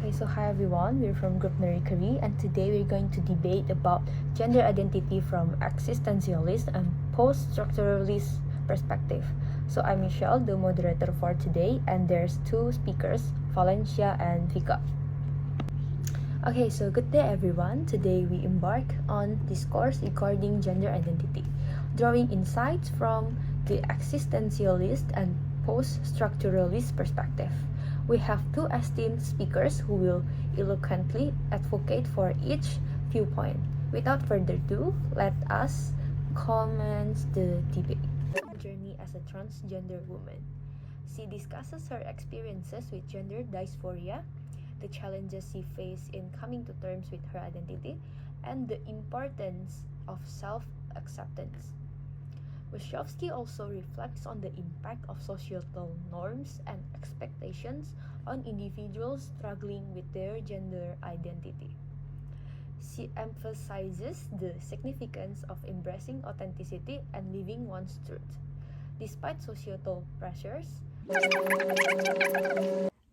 Okay, so hi everyone, we're from Group Curie, and today we're going to debate about gender identity from existentialist and post-structuralist perspective. So I'm Michelle, the moderator for today, and there's two speakers, Valencia and Vicka. Okay, so good day everyone. Today we embark on discourse regarding gender identity, drawing insights from the existentialist and post-structuralist perspective. We have two esteemed speakers who will eloquently advocate for each viewpoint. Without further ado, let us commence the debate. Journey as a transgender woman. She discusses her experiences with gender dysphoria, the challenges she faced in coming to terms with her identity, and the importance of self-acceptance. Wachowski also reflects on the impact of societal norms and expectations on individuals struggling with their gender identity. She emphasizes the significance of embracing authenticity and living one's truth, despite societal pressures.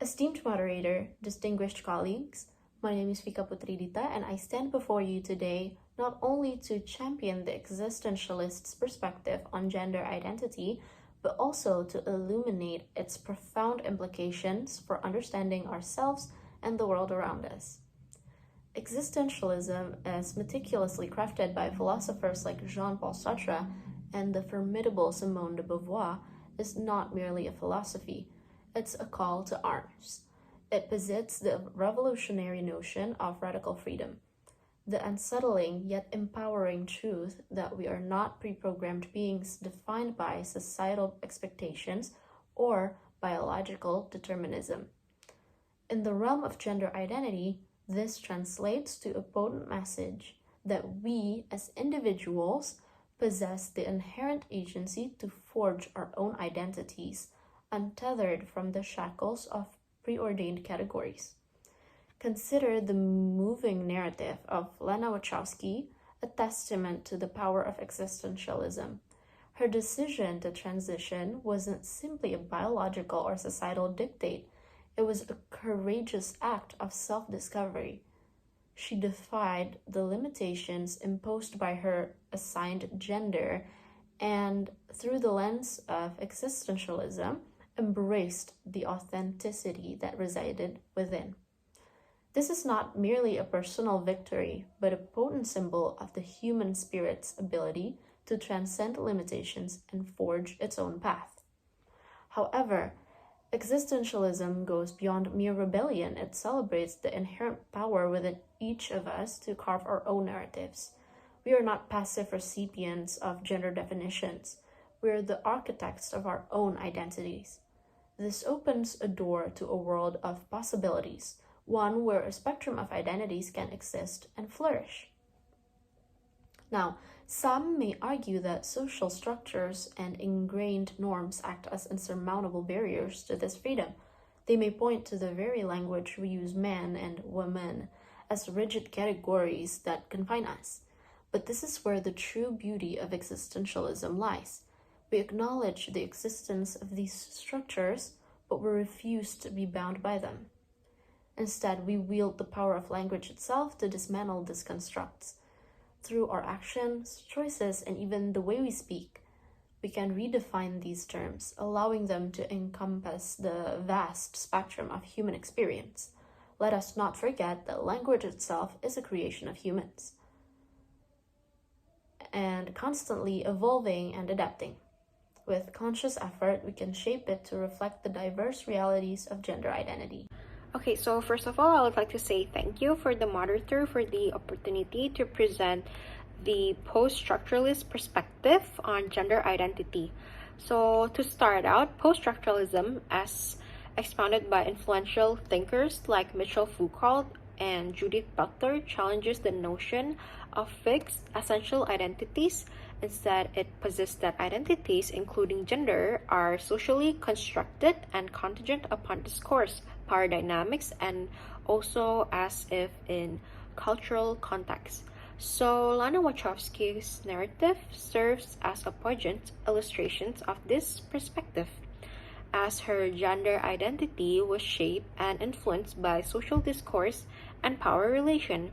Esteemed moderator, distinguished colleagues, my name is Vicka Putridita, and I stand before you today not only to champion the existentialist's perspective on gender identity, but also to illuminate its profound implications for understanding ourselves and the world around us. Existentialism, as meticulously crafted by philosophers like Jean-Paul Sartre and the formidable Simone de Beauvoir, is not merely a philosophy. It's a call to arms. It posits the revolutionary notion of radical freedom, the unsettling yet empowering truth that we are not pre-programmed beings defined by societal expectations or biological determinism. In the realm of gender identity, this translates to a potent message that we as individuals possess the inherent agency to forge our own identities, untethered from the shackles of preordained categories. Consider the moving narrative of Lena Wachowski, a testament to the power of existentialism. Her decision to transition wasn't simply a biological or societal dictate, it was a courageous act of self-discovery. She defied the limitations imposed by her assigned gender and, through the lens of existentialism, embraced the authenticity that resided within. This is not merely a personal victory, but a potent symbol of the human spirit's ability to transcend limitations and forge its own path. However, existentialism goes beyond mere rebellion. It celebrates the inherent power within each of us to carve our own narratives. We are not passive recipients of gender definitions. We are the architects of our own identities. This opens a door to a world of possibilities, one where a spectrum of identities can exist and flourish. Now, some may argue that social structures and ingrained norms act as insurmountable barriers to this freedom. They may point to the very language we use, man and woman, as rigid categories that confine us. But this is where the true beauty of existentialism lies. We acknowledge the existence of these structures, but we refuse to be bound by them. Instead, we wield the power of language itself to dismantle these constructs. Through our actions, choices, and even the way we speak, we can redefine these terms, allowing them to encompass the vast spectrum of human experience. Let us not forget that language itself is a creation of humans, and constantly evolving and adapting. With conscious effort, we can shape it to reflect the diverse realities of gender identity. Okay, so first of all, I would like to say thank you for the moderator for the opportunity to present the post-structuralist perspective on gender identity. So to start out, post-structuralism, as expounded by influential thinkers like Michel Foucault and Judith Butler, challenges the notion of fixed essential identities. Instead, it posits that identities, including gender, are socially constructed and contingent upon discourse, power dynamics, and also as if in cultural context. So Lana Wachowski's narrative serves as a poignant illustration of this perspective. as her gender identity was shaped and influenced by social discourse and power relation.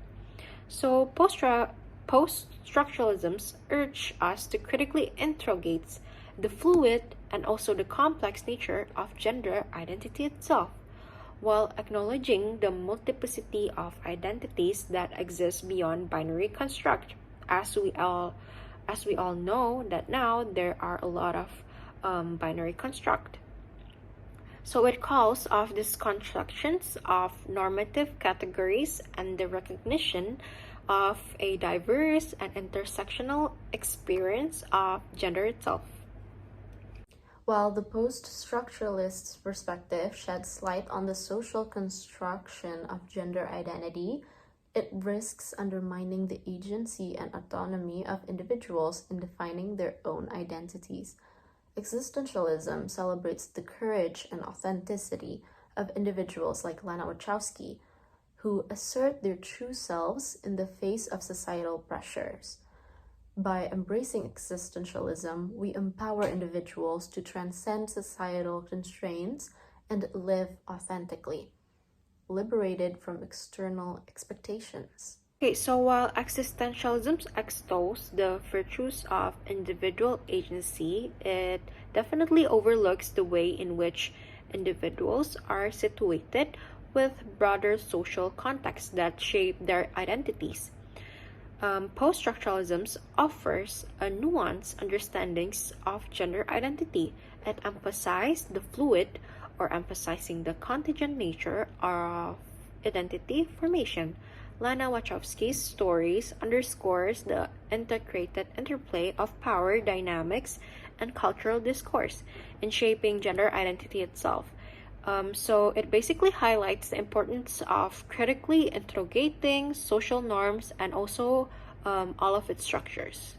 So post-structuralisms urge us to critically interrogate the fluid and also the complex nature of gender identity itself, while acknowledging the multiplicity of identities that exist beyond binary construct. As we all know that now there are a lot of binary construct. So it calls of these constructions of normative categories and the recognition of a diverse and intersectional experience of gender itself. While the post-structuralist perspective sheds light on the social construction of gender identity, it risks undermining the agency and autonomy of individuals in defining their own identities. Existentialism celebrates the courage and authenticity of individuals like Lana Wachowski, who assert their true selves in the face of societal pressures. By embracing existentialism, we empower individuals to transcend societal constraints and live authentically, liberated from external expectations. Okay, so while existentialism extols the virtues of individual agency, it definitely overlooks the way in which individuals are situated with broader social contexts that shape their identities. Post-structuralism offers a nuanced understandings of gender identity. It emphasizes the fluid or emphasizing the contingent nature of identity formation. Lana Wachowski's stories underscores the integrated interplay of power dynamics and cultural discourse in shaping gender identity itself. So it basically highlights the importance of critically interrogating social norms and also all of its structures.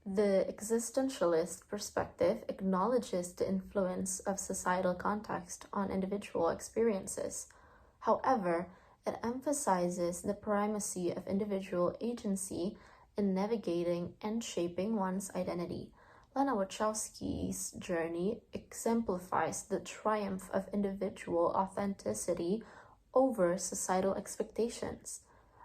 The existentialist perspective acknowledges the influence of societal context on individual experiences. However, it emphasizes the primacy of individual agency in navigating and shaping one's identity. Lana Wachowski's journey exemplifies the triumph of individual authenticity over societal expectations,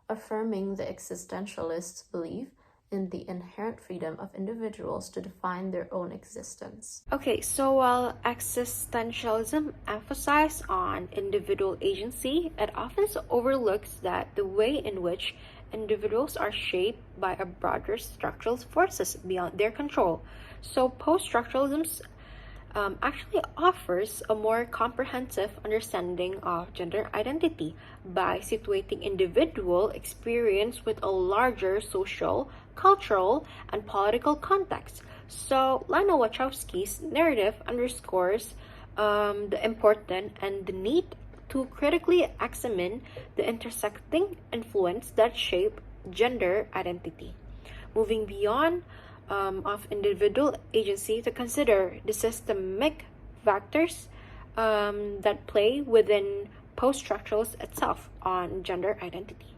affirming the existentialist's belief in the inherent freedom of individuals to define their own existence. Okay, so while existentialism emphasizes on individual agency, it often overlooks that the way in which individuals are shaped by a broader structural forces beyond their control. So post-structuralism actually offers a more comprehensive understanding of gender identity by situating individual experience with a larger social, cultural, and political context. So Lana Wachowski's narrative underscores the importance and the need to critically examine the intersecting influence that shape gender identity, moving beyond of individual agency to consider the systemic factors that play within post-structuralism itself on gender identity.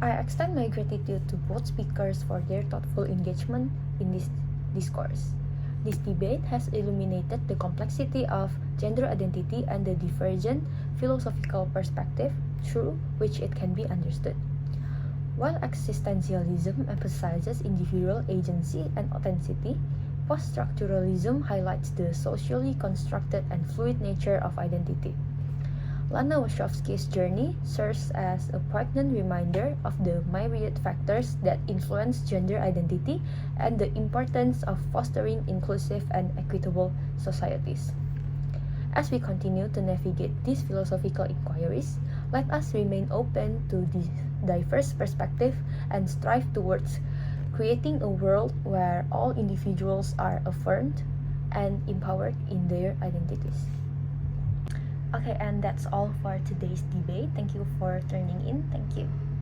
I extend my gratitude to both speakers for their thoughtful engagement in this discourse. This debate has illuminated the complexity of gender identity and the divergent philosophical perspective through which it can be understood. While existentialism emphasizes individual agency and authenticity, post-structuralism highlights the socially constructed and fluid nature of identity. Lana Wachowski's journey serves as a poignant reminder of the myriad factors that influence gender identity and the importance of fostering inclusive and equitable societies. As we continue to navigate these philosophical inquiries, let us remain open to this diverse perspective and strive towards creating a world where all individuals are affirmed and empowered in their identities. Okay, and that's all for today's debate. Thank you for tuning in. Thank you.